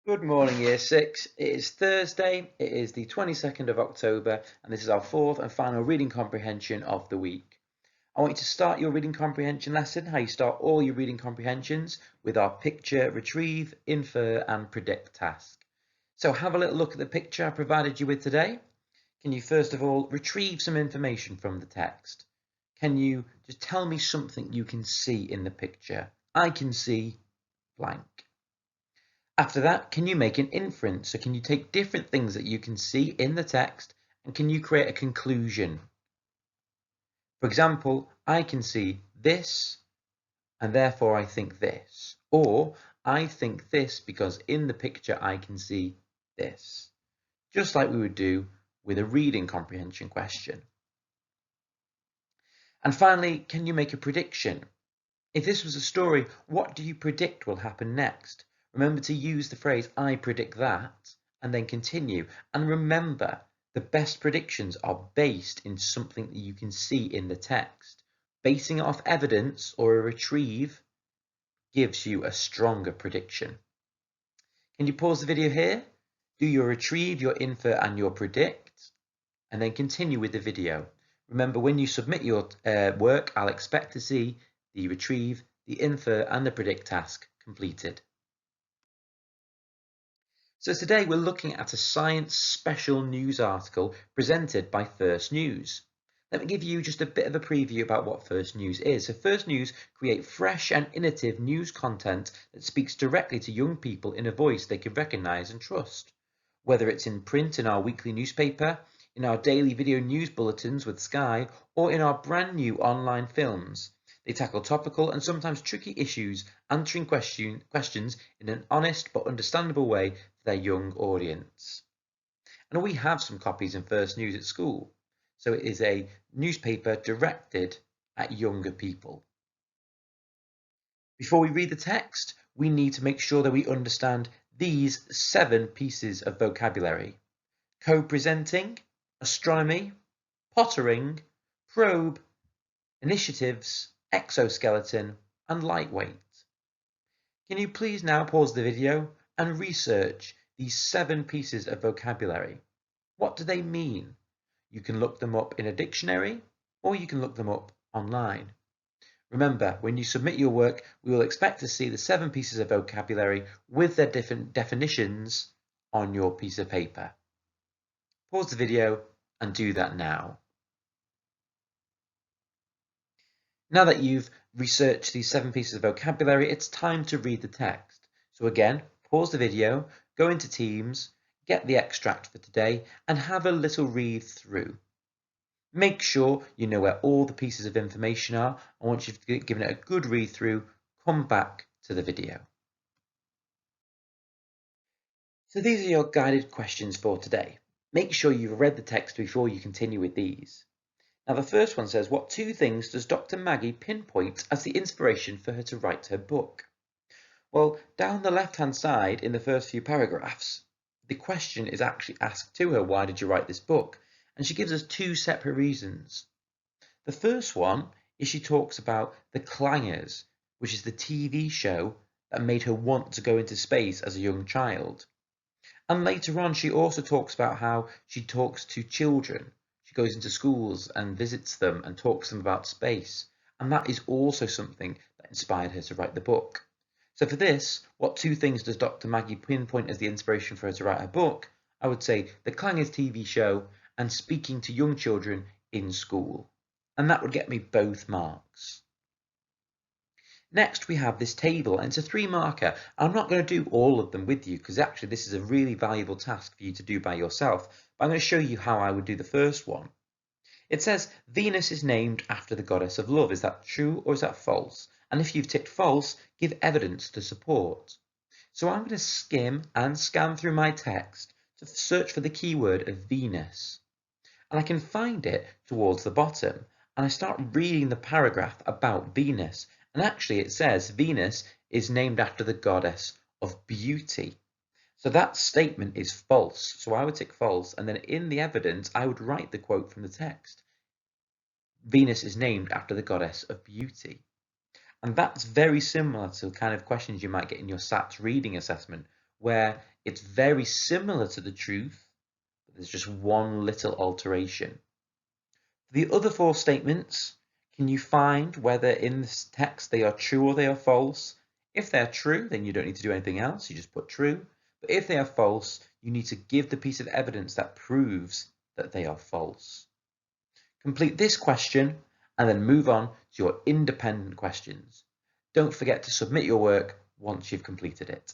Good morning, Year 6. It is Thursday, it is the 22nd of October, and this is our fourth and final reading comprehension of the week. I want you to start your reading comprehension lesson, how you start all your reading comprehensions, with our picture, retrieve, infer, and predict task. So have a little look at the picture I provided you with today. Can you first of all retrieve some information from the text? Can you just tell me something you can see in the picture? I can see blank. After that, can you make an inference? So can you take different things that you can see in the text and can you create a conclusion? For example, I can see this and therefore I think this. Or I think this because in the picture I can see this. Just like we would do with a reading comprehension question. And finally, can you make a prediction? If this was a story, what do you predict will happen next? Remember to use the phrase, I predict that, and then continue. And remember, the best predictions are based in something that you can see in the text. Basing it off evidence or a retrieve gives you a stronger prediction. Can you pause the video here? Do your retrieve, your infer, and your predict, and then continue with the video. Remember, when you submit your work, I'll expect to see the retrieve, the infer, and the predict task completed. So today we're looking at a science special news article presented by First News. Let me give you just a bit of a preview about what First News is. So First News create fresh and innovative news content that speaks directly to young people in a voice they can recognise and trust. Whether it's in print in our weekly newspaper, in our daily video news bulletins with Sky, or in our brand new online films. They tackle topical and sometimes tricky issues, answering questions in an honest but understandable way for their young audience. And we have some copies in First News at school, so it is a newspaper directed at younger people. Before we read the text, we need to make sure that we understand these 7 pieces of vocabulary: co-presenting, astronomy, pottering, probe, initiatives, exoskeleton, and lightweight. Can you please now pause the video and research these 7 pieces of vocabulary? What do they mean? You can look them up in a dictionary or you can look them up online. Remember, when you submit your work, we will expect to see the 7 pieces of vocabulary with their different definitions on your piece of paper. Pause the video and do that now. Now that you've researched these 7 pieces of vocabulary, it's time to read the text. So again, pause the video, go into Teams, get the extract for today, and have a little read through. Make sure you know where all the pieces of information are, and once you've given it a good read through, come back to the video. So these are your guided questions for today. Make sure you've read the text before you continue with these. Now the first one says, what 2 things does Dr. Maggie pinpoint as the inspiration for her to write her book? Well, down the left-hand side in the first few paragraphs, the question is actually asked to her, why did you write this book? And she gives us 2 separate reasons. The first one is she talks about The Clangers, which is the TV show that made her want to go into space as a young child. And later on, she also talks about how she talks to children. She goes into schools and visits them and talks to them about space. And that is also something that inspired her to write the book. So for this, what 2 things does Dr. Maggie pinpoint as the inspiration for her to write her book? I would say The Clangers TV show and speaking to young children in school. And that would get me both marks. Next, we have this table, and it's a 3-marker. I'm not going to do all of them with you because actually this is a really valuable task for you to do by yourself, but I'm going to show you how I would do the first one. It says Venus is named after the goddess of love. Is that true or is that false? And if you've ticked false, give evidence to support. So I'm going to skim and scan through my text to search for the keyword of Venus. And I can find it towards the bottom, and I start reading the paragraph about Venus. And actually it says Venus is named after the goddess of beauty. So that statement is false. So I would tick false, and then in the evidence I would write the quote from the text. Venus is named after the goddess of beauty. And that's very similar to the kind of questions you might get in your SATs reading assessment, where it's very similar to the truth, but there's just one little alteration. The other four statements, can you find whether in this text they are true or they are false? If they're true, then you don't need to do anything else, you just put true. But if they are false, you need to give the piece of evidence that proves that they are false. Complete this question and then move on to your independent questions. Don't forget to submit your work once you've completed it.